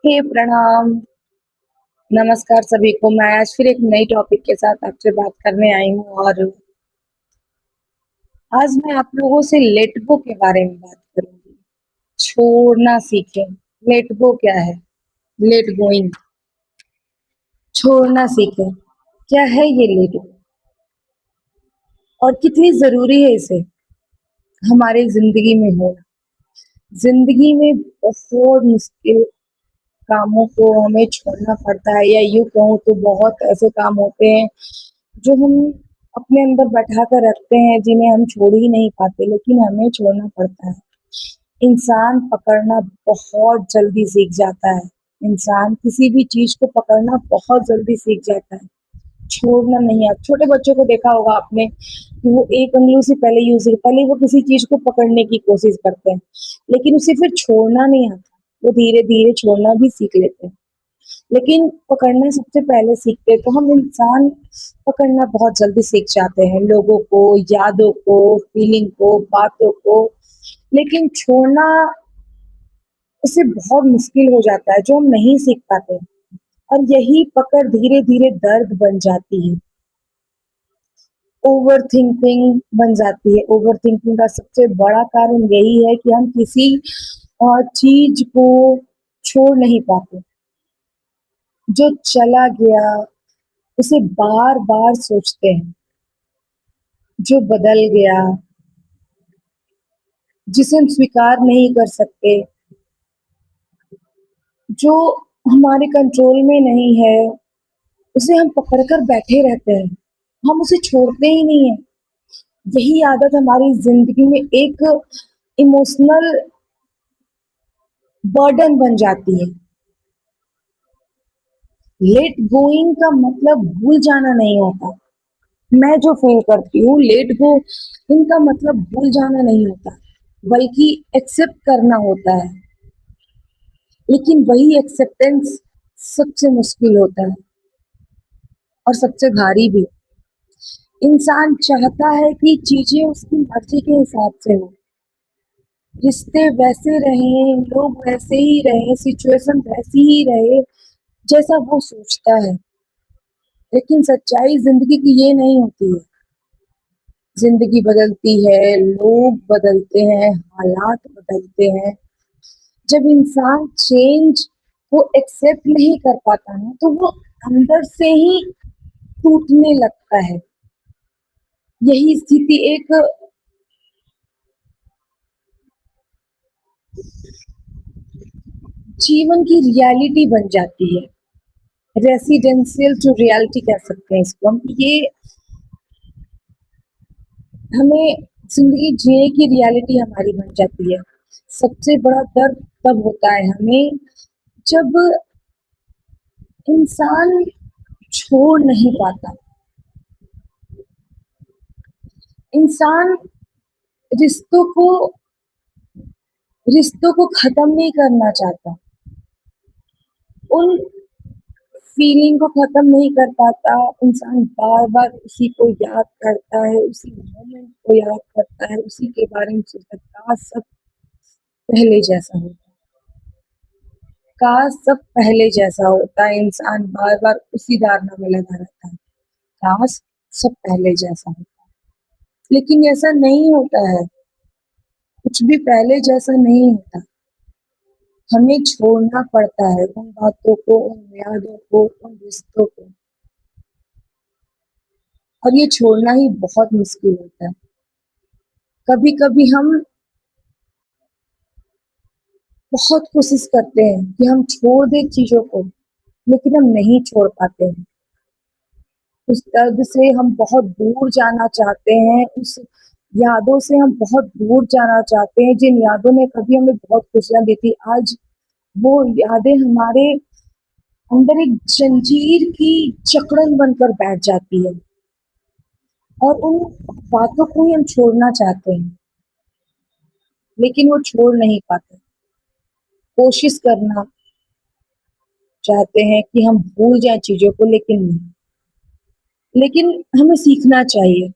हे प्रणाम, नमस्कार सभी को। मैं आज फिर एक नई टॉपिक के साथ आपसे बात करने आई हूँ और आज मैं आप लोगों से लेट गो के बारे में बात करूँगी। छोड़ना सीखें। लेट गो क्या है? लेट गोइंग, छोड़ना सीखें। क्या है ये लेट गो और कितनी ज़रूरी है इसे हमारी ज़िंदगी में होना? ज़िंदगी में बहुत मुश्किल कामों को हमें छोड़ना पड़ता है या यूँ कहूँ तो बहुत ऐसे काम होते हैं जो हम अपने अंदर बैठा कर रखते हैं जिन्हें हम छोड़ ही नहीं पाते लेकिन हमें छोड़ना पड़ता है। इंसान पकड़ना बहुत जल्दी सीख जाता है। इंसान किसी भी चीज़ को पकड़ना बहुत जल्दी सीख जाता है, छोड़ना नहीं। आप छोटे बच्चों को देखा होगा आपने कि वो एक उँगली से पहले वो किसी चीज़ को पकड़ने की कोशिश करते हैं, लेकिन उसे फिर छोड़ना नहीं आता। वो धीरे-धीरे छोड़ना भी सीख लेते हैं। लेकिन पकड़ना सबसे पहले सीखते हैं, तो हम इंसान पकड़ना बहुत जल्दी सीख जाते हैं, लोगों को, यादों को, फीलिंग को, बातों को। लेकिन छोड़ना उससे बहुत मुश्किल हो जाता है, जो हम नहीं सीख पाते और यही पकड़ धीरे-धीरे दर्द बन जाती है। ओवरथिंकिंग बन जाती है। ओवरथिंकिंग का सबसे बड़ा कारण यही है कि हम किसी चीज़ को छोड़ नहीं पाते। जो चला गया उसे बार-बार सोचते हैं, जो बदल गया, जिसे हम स्वीकार नहीं कर सकते, जो हमारे कंट्रोल में नहीं है, उसे हम पकड़ कर बैठे रहते हैं, हम उसे छोड़ते ही नहीं हैं। यही आदत हमारी ज़िंदगी में एक इमोशनल बर्डन बन जाती है। लेट गोइंग का मतलब भूल जाना नहीं होता। मैं जो फ़ील करती हूँ लेट गो इनका मतलब भूल जाना नहीं होता, बल्कि एक्सेप्ट करना होता है। लेकिन वही एक्सेप्टेंस सबसे मुश्किल होता है और सबसे भारी भी। इंसान चाहता है कि चीज़ें उसकी मर्ज़ी के हिसाब से हों, रिश्ते वैसे रहें, लोग वैसे ही रहें, सिचुएशन वैसी ही रहे जैसा वो सोचता है। लेकिन सच्चाई ज़िंदगी की ये नहीं होती है। ज़िंदगी बदलती है, लोग बदलते हैं, हालात बदलते हैं। जब इंसान चेंज को एक्सेप्ट नहीं कर पाता ना, तो वो अंदर से ही टूटने लगता है। यही स्थिति एक जीवन की रियलिटी बन जाती है। रेसिडेंशियल टू रियलिटी कह सकते हैं इसको हम। ये हमें ज़िंदगी जीने की रियलिटी हमारी बन जाती है। सबसे बड़ा दर्द तब होता है हमें जब इंसान छोड़ नहीं पाता। इंसान रिश्तों को रिश्तों को ख़त्म नहीं करना चाहता। उन फीलिंग को ख़त्म नहीं कर पाता। इंसान बार-बार उसी को याद करता है, उसी मोमेंट को याद करता है, उसी के बारे में सोचता है, काश सब पहले जैसा होता। काश सब पहले जैसा होता। इंसान बार-बार उसी धारणा में लगा रहता है, काश सब पहले जैसा होता। लेकिन ऐसा नहीं होता है, कुछ भी पहले जैसा नहीं होता। हमें छोड़ना पड़ता है उन बातों को, उन यादों को, उन रिश्तों को और ये छोड़ना ही बहुत मुश्किल होता है। कभी-कभी हम बहुत कोशिश करते हैं कि हम छोड़ दें चीज़ों को, लेकिन हम नहीं छोड़ पाते हैं। उस दर्द से हम बहुत दूर जाना चाहते हैं, उस यादों से हम बहुत दूर जाना चाहते हैं, जिन यादों ने कभी हमें बहुत खुशियाँ दी थी, आज वो यादें हमारे अंदर एक जंजीर की जकड़न बनकर बैठ जाती है और उन बातों को ही हम छोड़ना चाहते हैं, लेकिन वो छोड़ नहीं पाते। कोशिश करना चाहते हैं कि हम भूल जाएँ चीज़ों को लेकिन नहीं। लेकिन हमें सीखना चाहिए,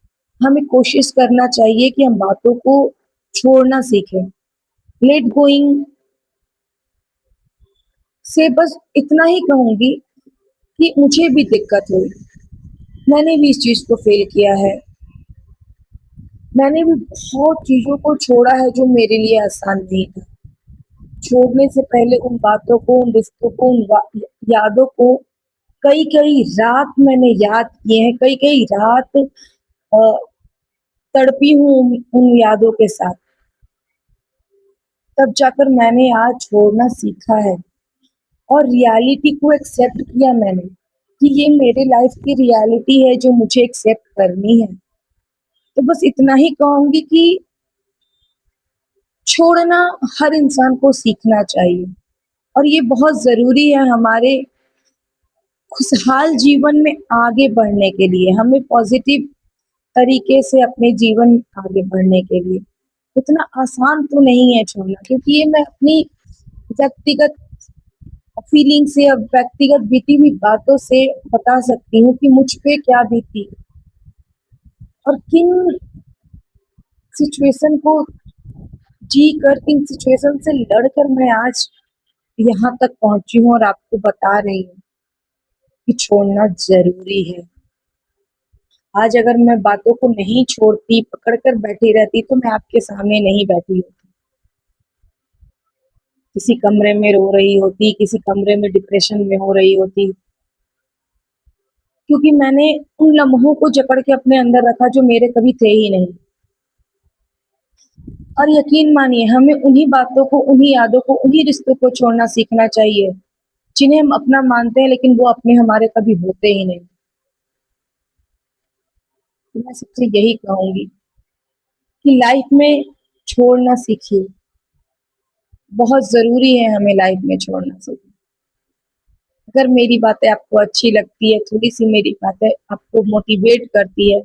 हमें कोशिश करना चाहिए कि हम बातों को छोड़ना सीखें। लेट गोइंग से बस इतना ही कहूँगी कि मुझे भी दिक्कत हुई। मैंने भी इस चीज़ को फ़ील किया है। मैंने भी बहुत चीज़ों को छोड़ा है जो मेरे लिए आसान नहीं था। छोड़ने से पहले उन बातों को, उन रिश्तों को, उन यादों को कई-कई रात मैंने याद किए हैं, कई-कई रात तड़पी हूँ उन यादों के साथ। तब जाकर मैंने आज छोड़ना सीखा है और रियलिटी को एक्सेप्ट किया मैंने कि ये मेरे लाइफ की रियलिटी है जो मुझे एक्सेप्ट करनी है। तो बस इतना ही कहूँगी कि छोड़ना हर इंसान को सीखना चाहिए और ये बहुत ज़रूरी है हमारे खुशहाल जीवन में आगे बढ़ने के लिए, हमें पॉज़िटिव तरीके से अपने जीवन आगे बढ़ने के लिए। इतना आसान तो नहीं है छोड़ना क्योंकि ये मैं अपनी व्यक्तिगत फीलिंग से अब व्यक्तिगत बीती हुई बातों से बता सकती हूँ कि मुझ पे क्या बीती और किन सिचुएशन को जी कर, किन सिचुएशन से लड़कर मैं आज यहाँ तक पहुँची हूँ और आपको बता रही हूँ कि छोड़ना ज़रूरी है। आज अगर मैं बातों को नहीं छोड़ती, पकड़ कर बैठी रहती तो मैं आपके सामने नहीं बैठी होती। किसी कमरे में रो रही होती, किसी कमरे में डिप्रेशन में हो रही होती। क्योंकि मैंने उन लम्हों को जकड़ के अपने अंदर रखा जो मेरे कभी थे ही नहीं। और यकीन मानिए हमें उन्हीं बातों को, उन्हीं यादों को, उन्हीं रिश्तों को छोड़ना सीखना चाहिए, जिन्हें हम अपना मानते हैं लेकिन वो अपने हमारे कभी होते ही नहीं। तो मैं सबसे यही कहूँगी कि लाइफ में छोड़ना सीखिए। बहुत ज़रूरी है हमें लाइफ में छोड़ना सीखना। अगर मेरी बातें आपको अच्छी लगती है, थोड़ी-सी मेरी बातें आपको मोटिवेट करती है,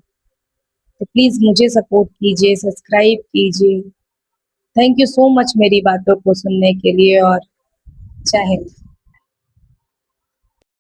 तो प्लीज़ मुझे सपोर्ट कीजिए, सब्सक्राइब कीजिए। थैंक यू सो मच मेरी बातों को सुनने के लिए और जय हिंद।